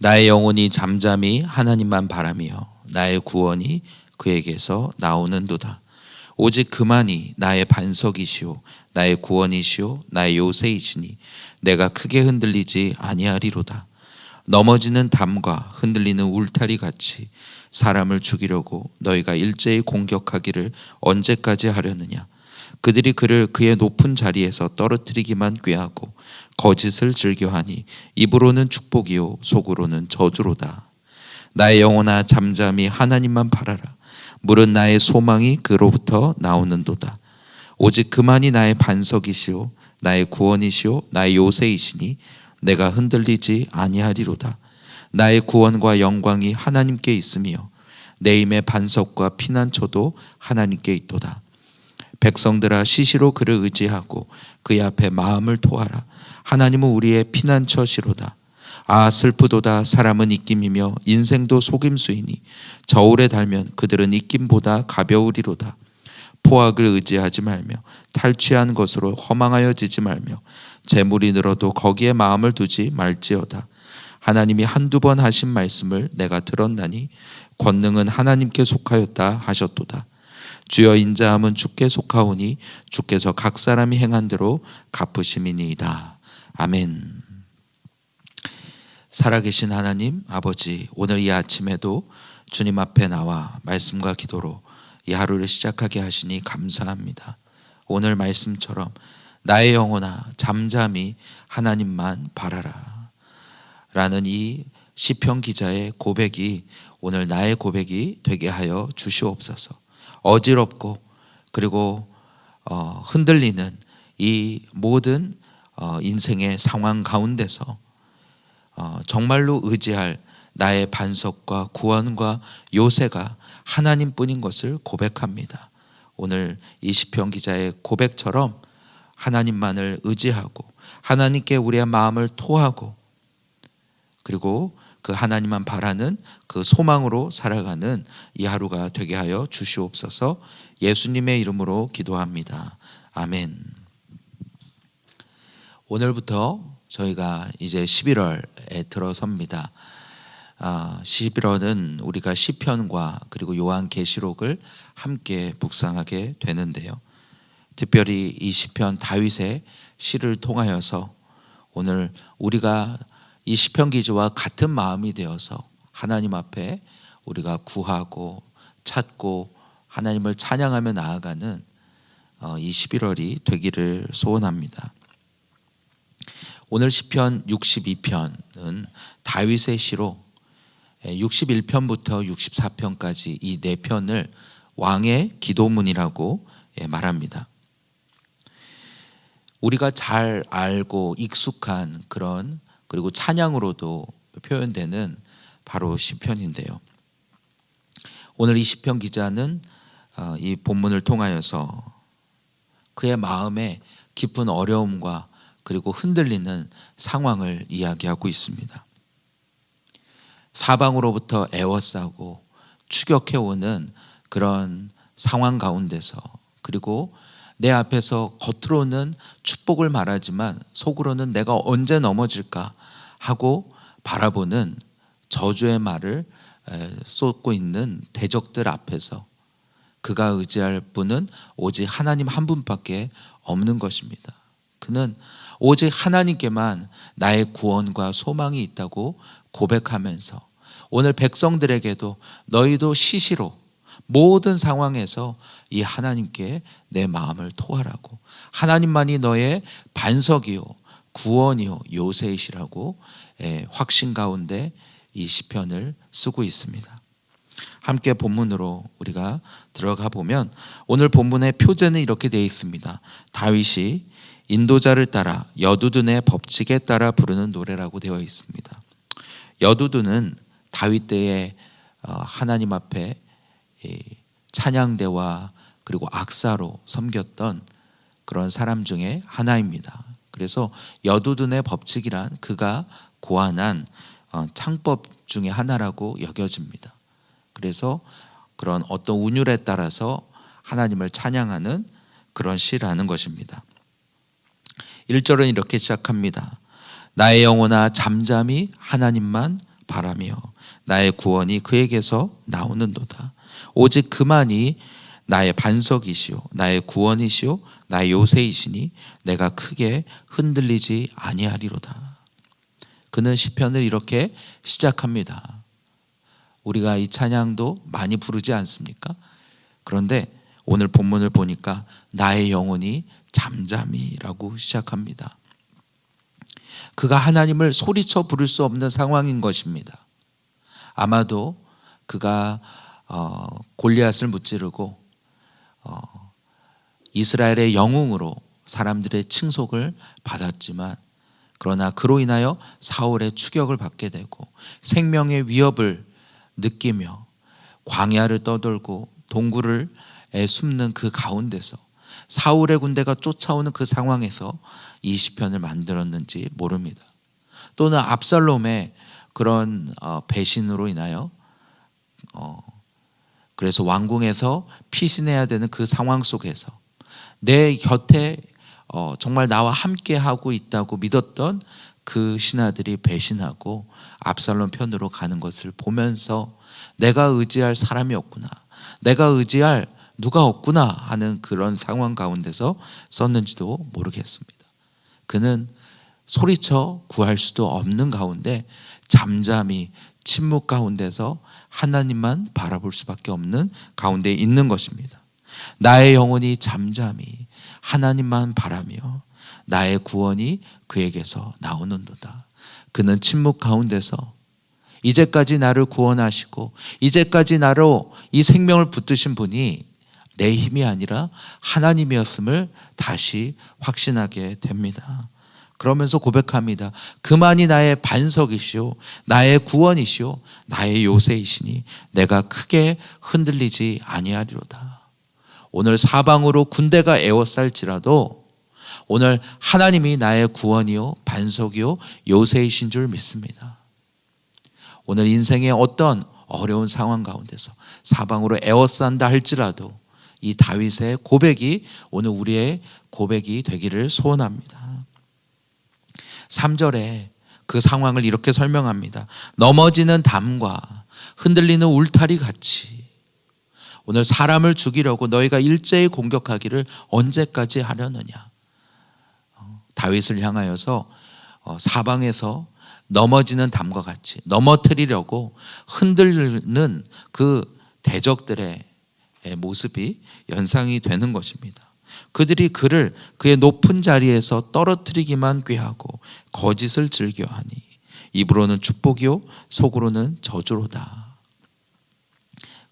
나의 영혼이 잠잠히 하나님만 바라며 나의 구원이 그에게서 나오는도다. 오직 그만이 나의 반석이시오 나의 구원이시오 나의 요새이시니 내가 크게 흔들리지 아니하리로다. 넘어지는 담과 흔들리는 울타리 같이 사람을 죽이려고 너희가 일제히 공격하기를 언제까지 하려느냐. 그들이 그를 그의 높은 자리에서 떨어뜨리기만 꾀하고 거짓을 즐겨하니 입으로는 축복이요 속으로는 저주로다. 나의 영혼아 잠잠히 하나님만 바라라. 물은 나의 소망이 그로부터 나오는도다. 오직 그만이 나의 반석이시오 나의 구원이시오 나의 요새이시니 내가 흔들리지 아니하리로다. 나의 구원과 영광이 하나님께 있으며 내 힘의 반석과 피난처도 하나님께 있도다. 백성들아 시시로 그를 의지하고 그의 앞에 마음을 토하라. 하나님은 우리의 피난처시로다. 아 슬프도다. 사람은 입김이며 인생도 속임수이니 저울에 달면 그들은 입김보다 가벼우리로다. 포악을 의지하지 말며 탈취한 것으로 허망하여지지 말며 재물이 늘어도 거기에 마음을 두지 말지어다. 하나님이 한두 번 하신 말씀을 내가 들었나니 권능은 하나님께 속하였다 하셨도다. 주여 인자함은 주께 속하오니 주께서 각 사람이 행한 대로 갚으심이니이다. 아멘. 살아계신 하나님 아버지, 오늘 이 아침에도 주님 앞에 나와 말씀과 기도로 이 하루를 시작하게 하시니 감사합니다. 오늘 말씀처럼 나의 영혼아 잠잠히 하나님만 바라라 라는 이 시편 기자의 고백이 오늘 나의 고백이 되게 하여 주시옵소서. 어지럽고 그리고 흔들리는 이 모든 인생의 상황 가운데서 정말로 의지할 나의 반석과 구원과 요새가 하나님뿐인 것을 고백합니다. 오늘 이 시편 기자의 고백처럼 하나님만을 의지하고 하나님께 우리의 마음을 토하고 그리고 그 하나님만 바라는 그 소망으로 살아가는 이 하루가 되게 하여 주시옵소서. 예수님의 이름으로 기도합니다. 아멘. 오늘부터 저희가 이제 11월에 들어섭니다. 11월은 우리가 시편과 그리고 요한계시록을 함께 묵상하게 되는데요. 특별히 이 시편 다윗의 시를 통하여서 오늘 우리가 이 시편 기자와 같은 마음이 되어서 하나님 앞에 우리가 구하고 찾고 하나님을 찬양하며 나아가는 이 11월이 되기를 소원합니다. 오늘 시편 62편은 다윗의 시로 61편부터 64편까지 이 4편을 왕의 기도문이라고 말합니다. 우리가 잘 알고 익숙한 그런 그리고 찬양으로도 표현되는 바로 시편인데요. 오늘 이 시편 기자는 이 본문을 통하여서 그의 마음에 깊은 어려움과 그리고 흔들리는 상황을 이야기하고 있습니다. 사방으로부터 애워싸고 추격해오는 그런 상황 가운데서 그리고 내 앞에서 겉으로는 축복을 말하지만 속으로는 내가 언제 넘어질까 하고 바라보는 저주의 말을 쏟고 있는 대적들 앞에서 그가 의지할 분은 오직 하나님 한 분밖에 없는 것입니다. 그는 오직 하나님께만 나의 구원과 소망이 있다고 고백하면서 오늘 백성들에게도 너희도 시시로 모든 상황에서 이 하나님께 내 마음을 토하라고 하나님만이 너의 반석이요 구원이요 요새이시라고 확신 가운데 이 시편을 쓰고 있습니다. 함께 본문으로 우리가 들어가 보면 오늘 본문의 표제는 이렇게 되어 있습니다. 다윗이 인도자를 따라 여두둔의 법칙에 따라 부르는 노래라고 되어 있습니다. 여두둔은 다윗 때에 하나님 앞에 찬양대와 그리고 악사로 섬겼던 그런 사람 중에 하나입니다. 그래서 여두둔의 법칙이란 그가 고안한 창법 중에 하나라고 여겨집니다. 그래서 그런 어떤 운율에 따라서 하나님을 찬양하는 그런 시라는 것입니다. 1절은 이렇게 시작합니다. 나의 영혼아 잠잠히 하나님만 바라며 나의 구원이 그에게서 나오는도다. 오직 그만이 나의 반석이시오 나의 구원이시오 나의 요새이시니 내가 크게 흔들리지 아니하리로다. 그는 시편을 이렇게 시작합니다. 우리가 이 찬양도 많이 부르지 않습니까? 그런데 오늘 본문을 보니까 나의 영혼이 잠잠히라고 시작합니다. 그가 하나님을 소리쳐 부를 수 없는 상황인 것입니다. 아마도 그가 골리앗을 무찌르고 이스라엘의 영웅으로 사람들의 칭송을 받았지만, 그러나 그로 인하여 사울의 추격을 받게 되고 생명의 위협을 느끼며 광야를 떠돌고 동굴을 숨는 그 가운데서 사울의 군대가 쫓아오는 그 상황에서 이 시편을 만들었는지 모릅니다. 또는 압살롬의 그런 배신으로 인하여 그래서 왕궁에서 피신해야 되는 그 상황 속에서 내 곁에 정말 나와 함께 하고 있다고 믿었던 그 신하들이 배신하고 압살롬 편으로 가는 것을 보면서 내가 의지할 사람이 없구나, 내가 의지할 누가 없구나 하는 그런 상황 가운데서 썼는지도 모르겠습니다. 그는 소리쳐 구할 수도 없는 가운데 잠잠히 침묵 가운데서 하나님만 바라볼 수밖에 없는 가운데 있는 것입니다. 나의 영혼이 잠잠히 하나님만 바라며 나의 구원이 그에게서 나오는도다. 그는 침묵 가운데서 이제까지 나를 구원하시고 이제까지 나로 이 생명을 붙드신 분이 내 힘이 아니라 하나님이었음을 다시 확신하게 됩니다. 그러면서 고백합니다. 그만이 나의 반석이시오 나의 구원이시오 나의 요새이시니 내가 크게 흔들리지 아니하리로다. 오늘 사방으로 군대가 에워쌀지라도 오늘 하나님이 나의 구원이요 반석이요 요새이신 줄 믿습니다. 오늘 인생의 어떤 어려운 상황 가운데서 사방으로 에워싼다 할지라도 이 다윗의 고백이 오늘 우리의 고백이 되기를 소원합니다. 3절에 그 상황을 이렇게 설명합니다. 넘어지는 담과 흔들리는 울타리 같이. 오늘 사람을 죽이려고 너희가 일제히 공격하기를 언제까지 하려느냐. 다윗을 향하여서 사방에서 넘어지는 담과 같이 넘어뜨리려고 흔들는 그 대적들의 모습이 연상이 되는 것입니다. 그들이 그를 그의 높은 자리에서 떨어뜨리기만 꾀하고 거짓을 즐겨하니 입으로는 축복이요 속으로는 저주로다.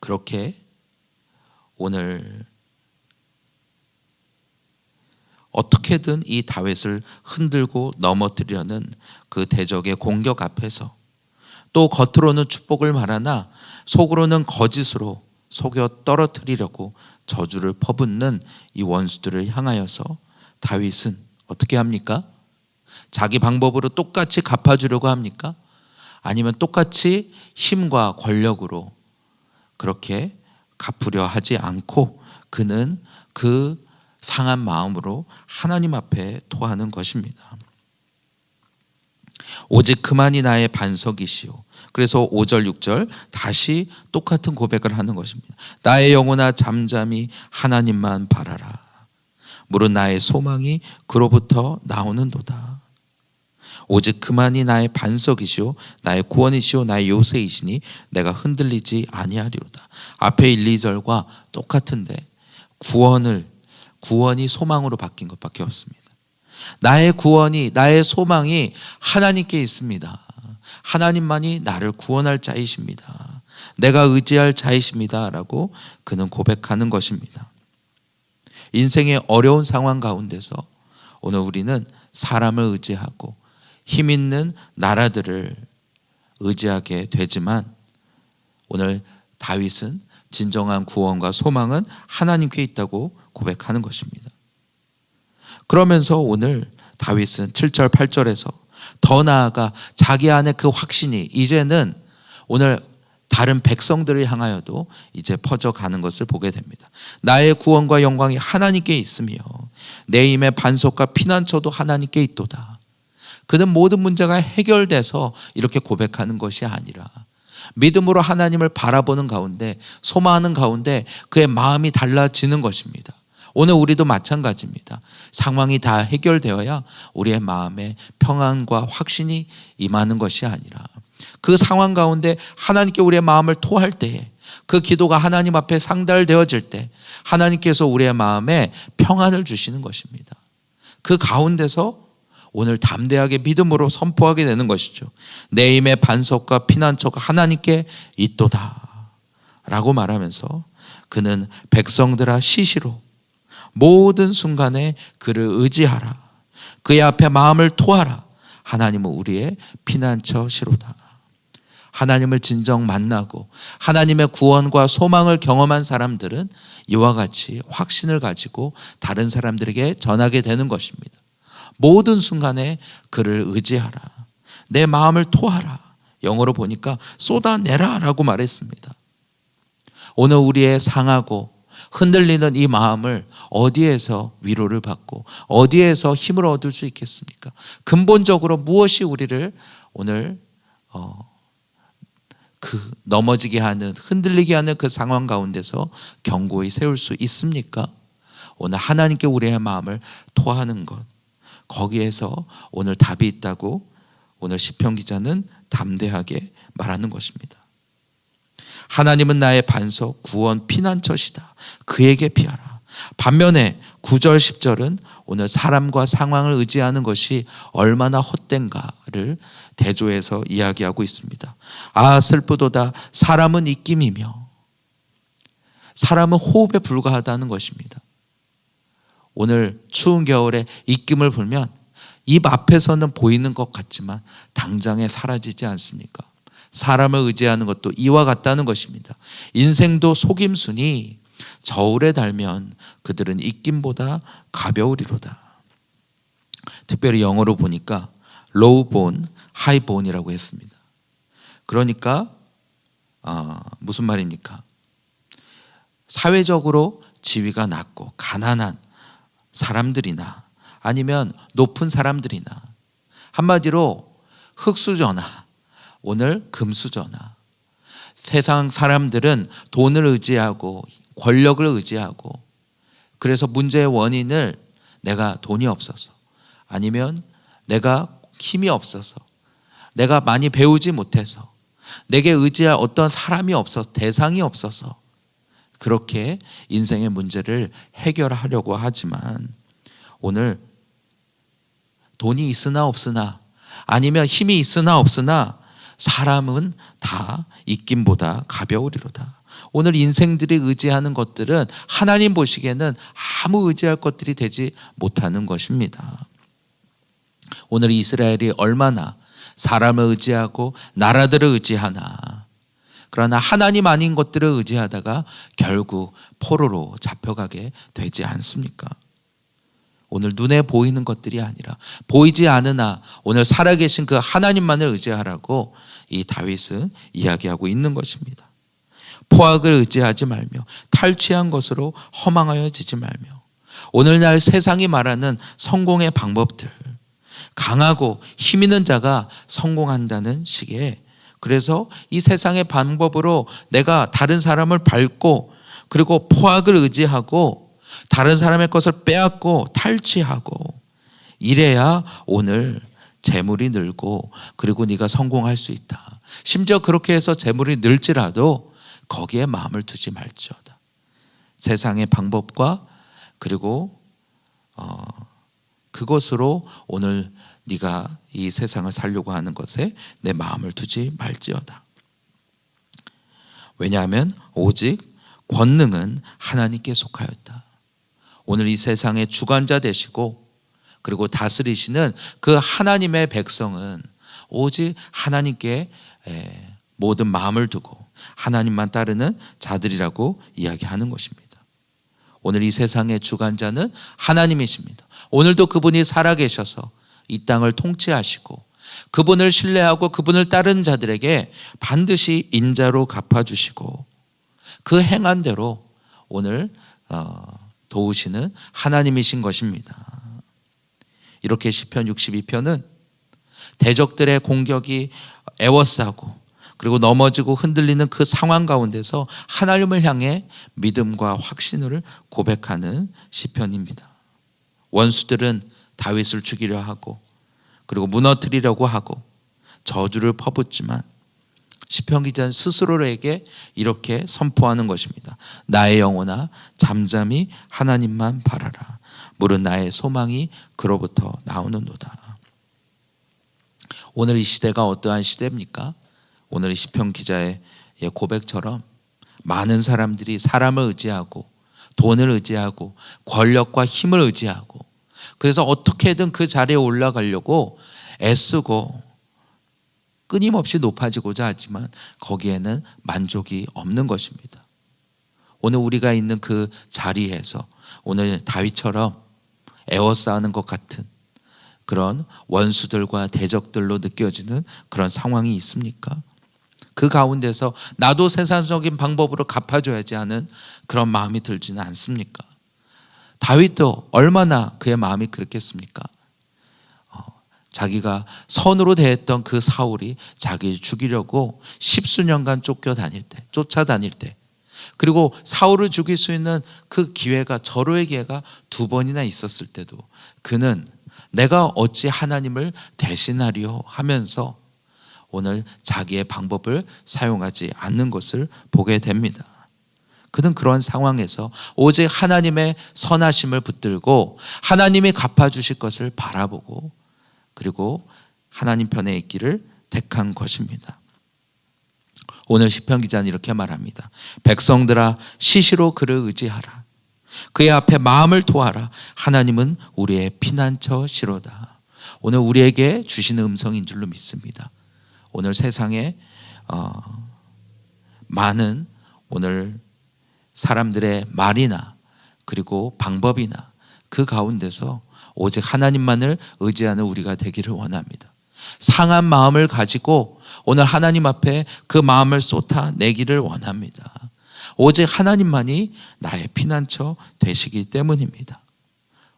그렇게 오늘 어떻게든 이 다윗을 흔들고 넘어뜨리려는 그 대적의 공격 앞에서 또 겉으로는 축복을 말하나 속으로는 거짓으로 속여 떨어뜨리려고 저주를 퍼붓는 이 원수들을 향하여서 다윗은 어떻게 합니까? 자기 방법으로 똑같이 갚아주려고 합니까? 아니면 똑같이 힘과 권력으로 그렇게 갚으려 하지 않고 그는 그 상한 마음으로 하나님 앞에 토하는 것입니다. 오직 그만이 나의 반석이시오. 그래서 5절 6절 다시 똑같은 고백을 하는 것입니다. 나의 영혼아 잠잠히 하나님만 바라라. 물은 나의 소망이 그로부터 나오는도다. 오직 그만이 나의 반석이시오 나의 구원이시오 나의 요새이시니 내가 흔들리지 아니하리로다. 앞에 1, 2절과 똑같은데 구원이 소망으로 바뀐 것밖에 없습니다. 나의 구원이 나의 소망이 하나님께 있습니다. 하나님만이 나를 구원할 자이십니다. 내가 의지할 자이십니다 라고 그는 고백하는 것입니다. 인생의 어려운 상황 가운데서 오늘 우리는 사람을 의지하고 힘 있는 나라들을 의지하게 되지만 오늘 다윗은 진정한 구원과 소망은 하나님께 있다고 고백하는 것입니다. 그러면서 오늘 다윗은 7절 8절에서 더 나아가 자기 안에 그 확신이 이제는 오늘 다른 백성들을 향하여도 이제 퍼져가는 것을 보게 됩니다. 나의 구원과 영광이 하나님께 있으며 내 힘의 반석과 피난처도 하나님께 있도다. 그는 모든 문제가 해결돼서 이렇게 고백하는 것이 아니라 믿음으로 하나님을 바라보는 가운데, 소망하는 가운데 그의 마음이 달라지는 것입니다. 오늘 우리도 마찬가지입니다. 상황이 다 해결되어야 우리의 마음에 평안과 확신이 임하는 것이 아니라 그 상황 가운데 하나님께 우리의 마음을 토할 때에, 그 기도가 하나님 앞에 상달되어질 때 하나님께서 우리의 마음에 평안을 주시는 것입니다. 그 가운데서 오늘 담대하게 믿음으로 선포하게 되는 것이죠. 내 힘의 반석과 피난처가 하나님께 있도다 라고 말하면서 그는 백성들아 시시로 모든 순간에 그를 의지하라. 그의 앞에 마음을 토하라. 하나님은 우리의 피난처시로다. 하나님을 진정 만나고 하나님의 구원과 소망을 경험한 사람들은 이와 같이 확신을 가지고 다른 사람들에게 전하게 되는 것입니다. 모든 순간에 그를 의지하라. 내 마음을 토하라. 영어로 보니까 쏟아내라 라고 말했습니다. 오늘 우리의 상하고 흔들리는 이 마음을 어디에서 위로를 받고 어디에서 힘을 얻을 수 있겠습니까? 근본적으로 무엇이 우리를 오늘 그 넘어지게 하는, 흔들리게 하는 그 상황 가운데서 견고히 세울 수 있습니까? 오늘 하나님께 우리의 마음을 토하는 것, 거기에서 오늘 답이 있다고 오늘 시편 기자는 담대하게 말하는 것입니다. 하나님은 나의 반석, 구원, 피난처시다. 그에게 피하라. 반면에 9절 10절은 오늘 사람과 상황을 의지하는 것이 얼마나 헛된가를 대조해서 이야기하고 있습니다. 아 슬프도다. 사람은 입김이며 사람은 호흡에 불과하다는 것입니다. 오늘 추운 겨울에 입김을 불면 입 앞에서는 보이는 것 같지만 당장에 사라지지 않습니까? 사람을 의지하는 것도 이와 같다는 것입니다. 인생도 속임수니 저울에 달면 그들은 입김보다 가벼우리로다. 특별히 영어로 보니까 low bone, high bone이라고 했습니다. 그러니까 무슨 말입니까? 사회적으로 지위가 낮고 가난한 사람들이나 아니면 높은 사람들이나 한마디로 흙수저나 오늘 금수저나 세상 사람들은 돈을 의지하고 권력을 의지하고 그래서 문제의 원인을 내가 돈이 없어서 아니면 내가 힘이 없어서 내가 많이 배우지 못해서 내게 의지할 어떤 사람이 없어서 대상이 없어서 그렇게 인생의 문제를 해결하려고 하지만 오늘 돈이 있으나 없으나 아니면 힘이 있으나 없으나 사람은 다 입김보다 가벼우리로다. 오늘 인생들이 의지하는 것들은 하나님 보시기에는 아무 의지할 것들이 되지 못하는 것입니다. 오늘 이스라엘이 얼마나 사람을 의지하고 나라들을 의지하나. 그러나 하나님 아닌 것들을 의지하다가 결국 포로로 잡혀가게 되지 않습니까? 오늘 눈에 보이는 것들이 아니라 보이지 않으나 오늘 살아계신 그 하나님만을 의지하라고 이 다윗은 이야기하고 있는 것입니다. 포악을 의지하지 말며 탈취한 것으로 허망하여지지 말며 오늘날 세상이 말하는 성공의 방법들, 강하고 힘 있는 자가 성공한다는 식의, 그래서 이 세상의 방법으로 내가 다른 사람을 밟고 그리고 포악을 의지하고 다른 사람의 것을 빼앗고 탈취하고 이래야 오늘 재물이 늘고 그리고 네가 성공할 수 있다. 심지어 그렇게 해서 재물이 늘지라도 거기에 마음을 두지 말지어다. 세상의 방법과 그리고 그것으로 오늘 네가 이 세상을 살려고 하는 것에 내 마음을 두지 말지어다. 왜냐하면 오직 권능은 하나님께 속하였다. 오늘 이 세상의 주관자 되시고 그리고 다스리시는 그 하나님의 백성은 오직 하나님께 모든 마음을 두고 하나님만 따르는 자들이라고 이야기하는 것입니다. 오늘 이 세상의 주관자는 하나님이십니다. 오늘도 그분이 살아계셔서 이 땅을 통치하시고 그분을 신뢰하고 그분을 따르는 자들에게 반드시 인자로 갚아주시고 그 행한 대로 오늘 도우시는 하나님이신 것입니다. 이렇게 시편 62편은 대적들의 공격이 에워싸고 그리고 넘어지고 흔들리는 그 상황 가운데서 하나님을 향해 믿음과 확신을 고백하는 시편입니다. 원수들은 다윗을 죽이려 하고 그리고 무너뜨리려고 하고 저주를 퍼붓지만 시편 기자는 스스로에게 이렇게 선포하는 것입니다. 나의 영혼아 잠잠히 하나님만 바라라. 물은 나의 소망이 그로부터 나오는도다. 오늘 이 시대가 어떠한 시대입니까? 오늘 시편 기자의 고백처럼 많은 사람들이 사람을 의지하고 돈을 의지하고 권력과 힘을 의지하고 그래서 어떻게든 그 자리에 올라가려고 애쓰고 끊임없이 높아지고자 하지만 거기에는 만족이 없는 것입니다. 오늘 우리가 있는 그 자리에서 오늘 다윗처럼 에워싸는 것 같은 그런 원수들과 대적들로 느껴지는 그런 상황이 있습니까? 그 가운데서 나도 세상적인 방법으로 갚아줘야지 하는 그런 마음이 들지는 않습니까? 다윗도 얼마나 그의 마음이 그랬겠습니까? 자기가 선으로 대했던 그 사울이 자기를 죽이려고 십수년간 쫓아다닐 때 그리고 사울을 죽일 수 있는 그 기회가 절호의 기회가 2번이나 있었을 때도 그는 내가 어찌 하나님을 대신하리요 하면서 오늘 자기의 방법을 사용하지 않는 것을 보게 됩니다. 그는 그런 상황에서 오직 하나님의 선하심을 붙들고 하나님이 갚아주실 것을 바라보고 그리고 하나님 편에 있기를 택한 것입니다. 오늘 시편 기자는 이렇게 말합니다. 백성들아 시시로 그를 의지하라. 그의 앞에 마음을 토하라. 하나님은 우리의 피난처시로다. 오늘 우리에게 주시는 음성인 줄로 믿습니다. 오늘 세상에 많은 오늘 사람들의 말이나 그리고 방법이나 그 가운데서 오직 하나님만을 의지하는 우리가 되기를 원합니다. 상한 마음을 가지고 오늘 하나님 앞에 그 마음을 쏟아내기를 원합니다. 오직 하나님만이 나의 피난처 되시기 때문입니다.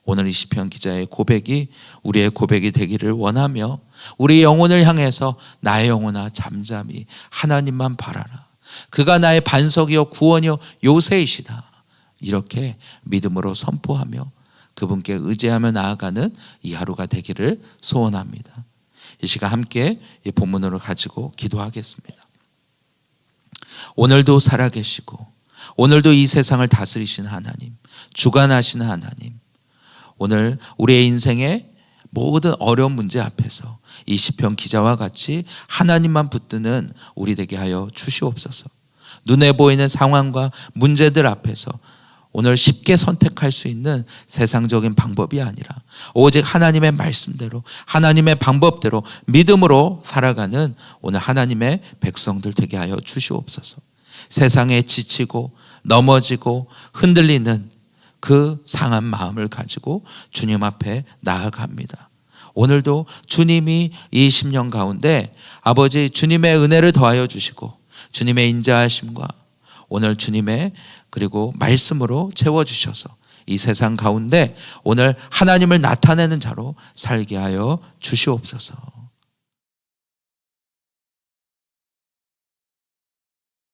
오늘 이 시편 기자의 고백이 우리의 고백이 되기를 원하며 우리 영혼을 향해서 나의 영혼아 잠잠히 하나님만 바라라. 그가 나의 반석이요 구원이요 요새이시다. 이렇게 믿음으로 선포하며 그분께 의지하며 나아가는 이 하루가 되기를 소원합니다. 이 시간 함께 이 본문으로 가지고 기도하겠습니다. 오늘도 살아계시고 오늘도 이 세상을 다스리시는 하나님, 주관하시는 하나님, 오늘 우리의 인생의 모든 어려운 문제 앞에서 이 시편 기자와 같이 하나님만 붙드는 우리 되게 하여 주시옵소서. 눈에 보이는 상황과 문제들 앞에서 오늘 쉽게 선택할 수 있는 세상적인 방법이 아니라 오직 하나님의 말씀대로 하나님의 방법대로 믿음으로 살아가는 오늘 하나님의 백성들 되게 하여 주시옵소서. 세상에 지치고 넘어지고 흔들리는 그 상한 마음을 가지고 주님 앞에 나아갑니다. 오늘도 주님이 이 10년 가운데 아버지 주님의 은혜를 더하여 주시고 주님의 인자하심과 오늘 주님의 그리고 말씀으로 채워주셔서 이 세상 가운데 오늘 하나님을 나타내는 자로 살게 하여 주시옵소서.